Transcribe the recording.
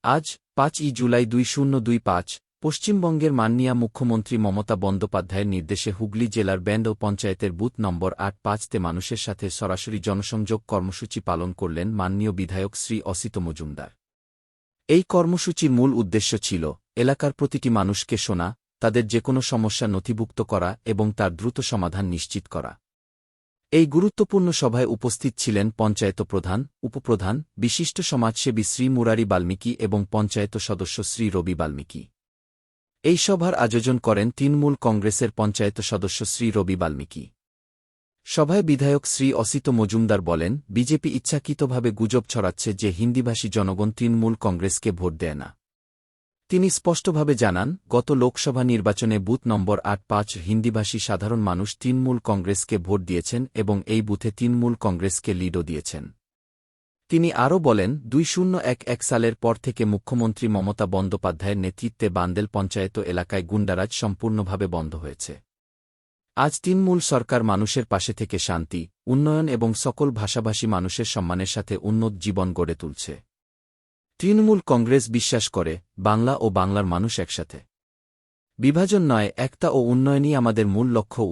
আজ ৫ই জুলাই ২০২৫ পশ্চিমবঙ্গের মাননীয় মুখ্যমন্ত্রী মমতা বন্দ্যোপাধ্যায়ের নির্দেশে হুগলি জেলার ব্যান্ড ও পঞ্চায়েতের বুথ নম্বর ৮-৫তে মানুষের সাথে সরাসরি জনসংযোগ কর্মসূচি পালন করলেন মাননীয় বিধায়ক শ্রী অসিত মজুমদার। এই কর্মসূচির মূল উদ্দেশ্য ছিল এলাকার প্রতিটি মানুষকে শোনা, তাদের যেকোনো সমস্যা নথিভুক্ত করা এবং তার দ্রুত সমাধান নিশ্চিত করা। এই গুরুত্বপূর্ণ সভায় উপস্থিত ছিলেন পঞ্চায়েত প্রধান, উপপ্রধান, বিশিষ্ট সমাজসেবী শ্রী মুরারি বাল্মীকি এবং পঞ্চায়েত সদস্য শ্রী রবি বাল্মীকি। এই সভার আয়োজন করেন তৃণমূল কংগ্রেসের পঞ্চায়েত সদস্য শ্রী রবি বাল্মীকি। সভায় বিধায়ক শ্রী অসিত মজুমদার বলেন, বিজেপি ইচ্ছাকৃতভাবে গুজব ছড়াচ্ছে যে হিন্দিভাষী জনগণ তৃণমূল কংগ্রেসকে ভোট দেয় না। তিনি স্পষ্টভাবে জানান, গত লোকসভা নির্বাচনে বুথ নম্বর ৮-৫ হিন্দিভাষী সাধারণ মানুষ তৃণমূল কংগ্রেসকে ভোট দিয়েছেন এবং এই বুথে তৃণমূল কংগ্রেসকে লিডও দিয়েছেন। তিনি আরও বলেন, ২০১১ সালের পর থেকে মুখ্যমন্ত্রী মমতা বন্দ্যোপাধ্যায়ের নেতৃত্বে বান্দেল পঞ্চায়েত এলাকায় গুন্ডারাজ সম্পূর্ণভাবে বন্ধ হয়েছে। আজ তৃণমূল সরকার মানুষের পাশে থেকে শান্তি, উন্নয়ন এবং সকল ভাষাভাষী মানুষের সম্মানের সাথে উন্নত জীবন গড়ে তুলছে। তৃণমূল কংগ্রেস বিশ্বাস করে, বাংলা ও বাংলার মানুষ একসাথে। বিভাজন নয়, একতা ও উন্নয়নই আমাদের মূল লক্ষ্য।